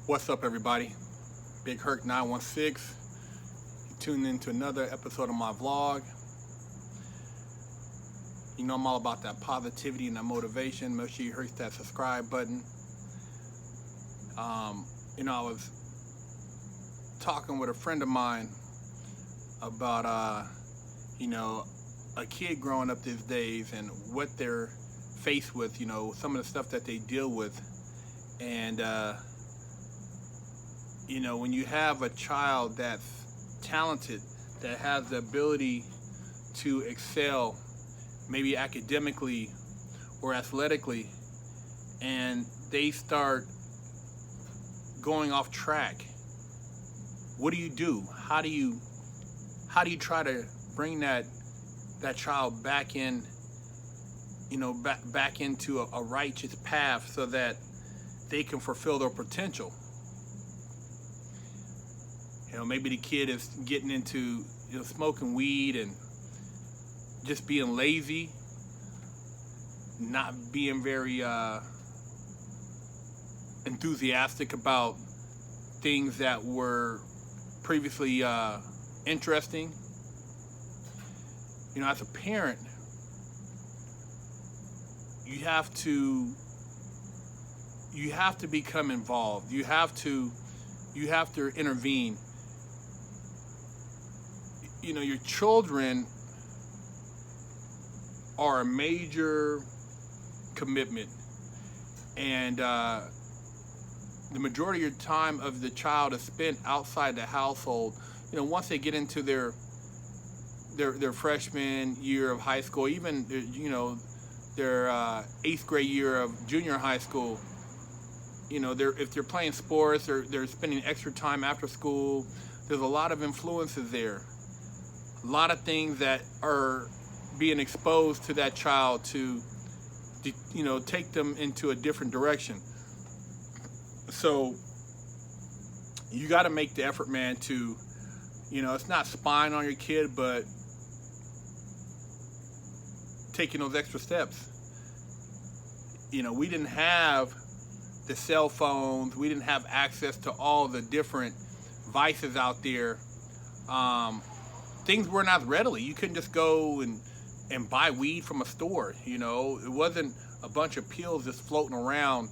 What's up, everybody? Big Herc 916. You tuned into another episode of my vlog. You know I'm all about that positivity and that motivation. Make sure you hit that subscribe button. I was talking with a friend of mine about, a kid growing up these days and what they're faced with. Some of the stuff that they deal with, and when you have a child that's talented, that has the ability to excel, maybe academically or athletically, and they start going off track, what do you do? How do you try to bring that child back in, back into a righteous path so that they can fulfill their potential? Maybe the kid is getting into, smoking weed and just being lazy, not being very enthusiastic about things that were previously interesting. As a parent, you have to become involved. You have to intervene. Your children are a major commitment, and the majority of your time of the child is spent outside the household. Once they get into their freshman year of high school, even their 8th grade year of junior high school, if they're playing sports or they're spending extra time after school, there's a lot of influences there. A lot of things that are being exposed to that child to take them into a different direction. So you got to make the effort, man, to, it's not spying on your kid, but taking those extra steps. We didn't have the cell phones. We didn't have access to all the different vices out there. Things were not readily. You couldn't just go and buy weed from a store. It wasn't a bunch of pills just floating around,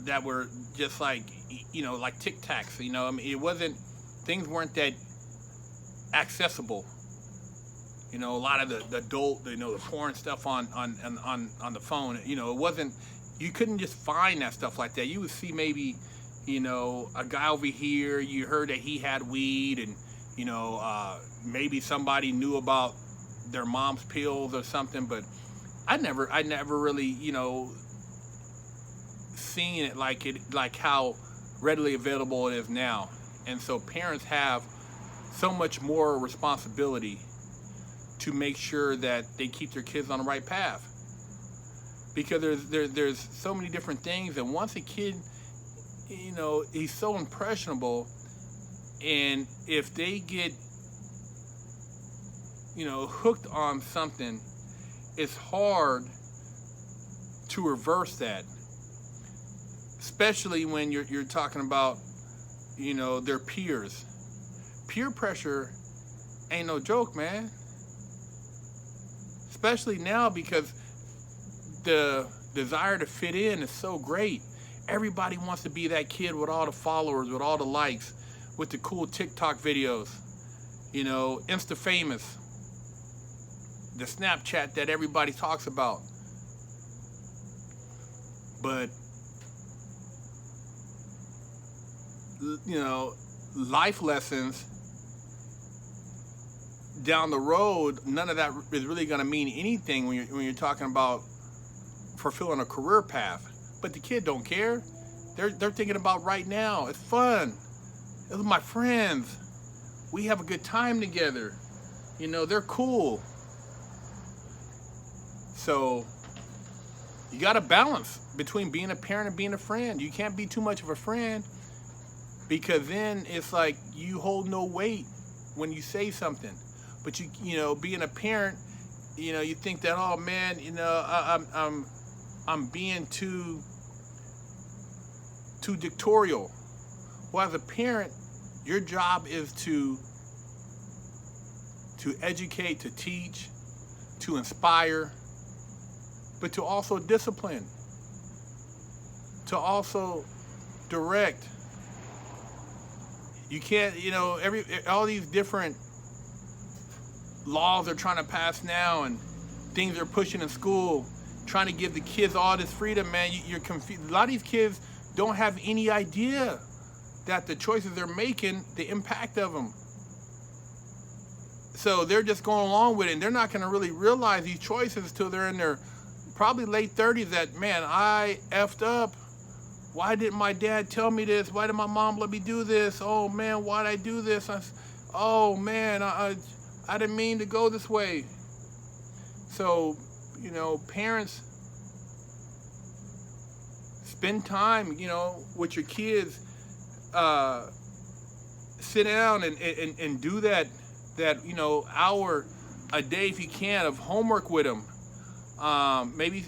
that were just like Tic Tacs. It wasn't, things weren't that accessible. A lot of the adult, the porn stuff on the phone, it wasn't, you couldn't just find that stuff like that. You would see maybe, a guy over here, you heard that he had weed, and, maybe somebody knew about their mom's pills or something, but I never really, seen it like how readily available it is now. And so parents have so much more responsibility to make sure that they keep their kids on the right path, because there's so many different things. And once a kid, he's so impressionable, and if they get hooked on something, it's hard to reverse that, especially when you're talking about their peers. Peer pressure ain't no joke, man, especially now, because the desire to fit in is so great. Everybody wants to be that kid with all the followers, with all the likes, with the cool TikTok videos, Insta famous, the Snapchat that everybody talks about. But life lessons down the road, none of that is really going to mean anything when you're talking about fulfilling a career path. But the kid don't care. They're thinking about right now. It's fun. It's with my friends. We have a good time together. They're cool. So you got to balance between being a parent and being a friend. You can't be too much of a friend, because then it's like you hold no weight when you say something. But being a parent, you think that, oh man, I'm being too too dictatorial. Well, as a parent, your job is to educate, to teach, to inspire, but to also discipline, to also direct. You can't, all these different laws they're trying to pass now and things they're pushing in school, trying to give the kids all this freedom, man. You're confused. A lot of these kids don't have any idea that the choices they're making, the impact of them. So they're just going along with it, and they're not going to really realize these choices till they're in their probably late 30s that, man, I effed up. Why didn't my dad tell me this? Why did my mom let me do this? Oh, man, why'd I do this? Oh, man, I didn't mean to go this way. So, parents, spend time, with your kids. Sit down and do that hour a day if you can of homework with them. Maybe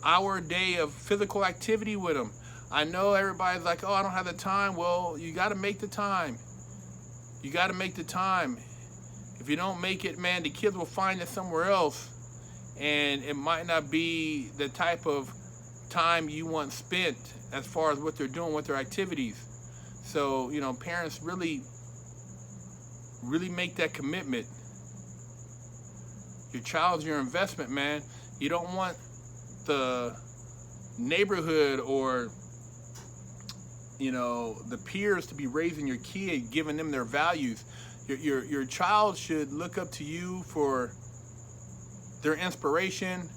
hour a day of physical activity with them. I know everybody's like, oh, I don't have the time. Well, you got to make the time. You got to make the time. If you don't make it, man, the kids will find it somewhere else, and it might not be the type of time you want spent as far as what they're doing with their activities. So, parents really make that commitment. Your child's your investment, man. You don't want the neighborhood or, the peers to be raising your kid, giving them their values. Your child should look up to you for their inspiration,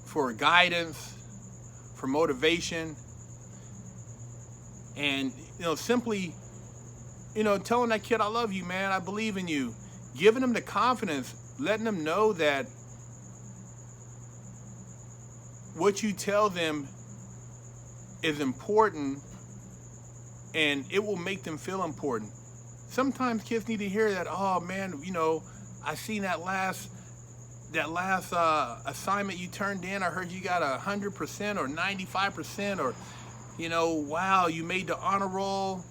for guidance, for motivation. And, simply, telling that kid, I love you, man, I believe in you. Giving them the confidence, letting them know that what you tell them is important and it will make them feel important. Sometimes kids need to hear that, oh, man, I seen that last assignment you turned in. I heard you got 100% or 95% or, wow, you made the honor roll.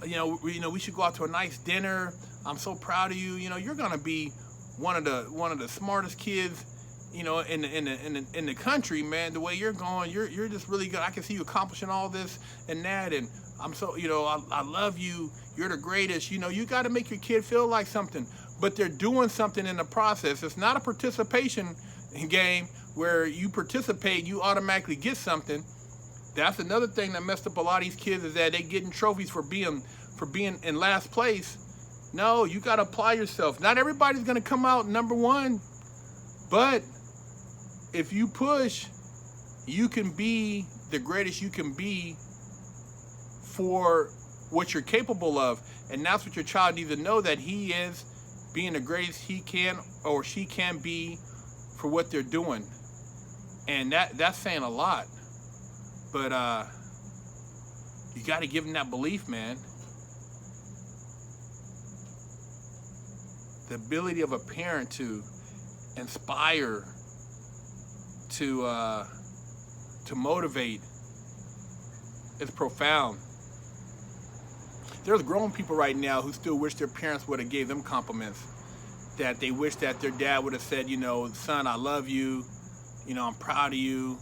We should go out to a nice dinner. I'm so proud of you. You're gonna be one of the smartest kids, in the country, man. The way you're going, you're just really good. I can see you accomplishing all this and that, and I'm so, I love you. You're the greatest. You got to make your kid feel like something, but they're doing something in the process. It's not a participation game where you participate, you automatically get something. That's another thing that messed up a lot of these kids, is that they getting trophies for being in last place. No, you got to apply yourself. Not everybody's going to come out number one, but if you push, you can be the greatest you can be for what you're capable of. And that's what your child needs to know, that he is being the greatest he can or she can be for what they're doing. And that's saying a lot. But you got to give them that belief, man. The ability of a parent to inspire, to motivate, is profound. There's grown people right now who still wish their parents would have gave them compliments. That they wish that their dad would have said, son, I love you. I'm proud of you.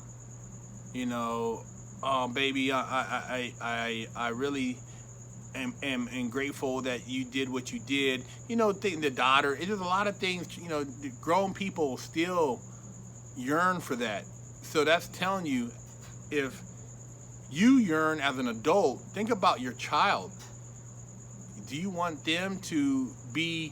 Oh, baby, I really am grateful that you did what you did. The daughter, it is a lot of things, grown people still yearn for that. So that's telling you, if you yearn as an adult, think about your child. Do you want them to be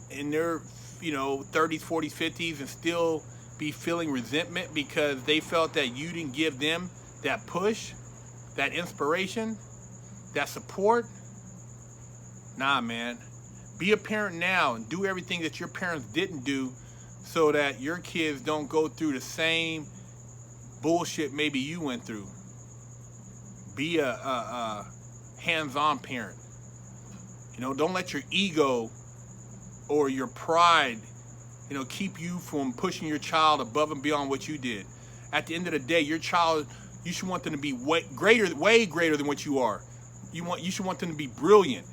in their, 30s, 40s, 50s and still be feeling resentment because they felt that you didn't give them that push, that inspiration, that support? Nah, man. Be a parent now and do everything that your parents didn't do so that your kids don't go through the same bullshit maybe you went through. Be a hands-on parent. Don't let your ego or your pride, keep you from pushing your child above and beyond what you did. At the end of the day, your child You should want them to be way greater than what you are. You should want them to be brilliant.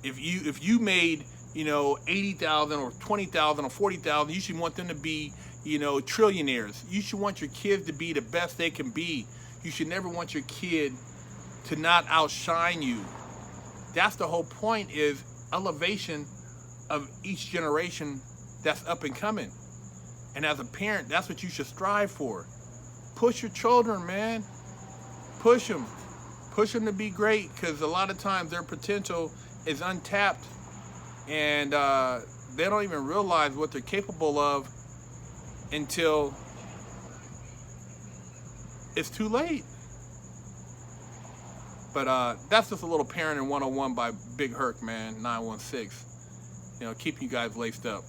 If you made 80,000 or 20,000 or 40,000, you should want them to be trillionaires. You should want your kids to be the best they can be. You should never want your kid to not outshine you. That's the whole point, is elevation of each generation that's up and coming. And as a parent, that's what you should strive for. Push your children, man. Push them. Push them to be great, because a lot of times their potential is untapped, and they don't even realize what they're capable of until it's too late. But that's just a little parenting 101 by Big Herc, man, 916. Keep you guys laced up.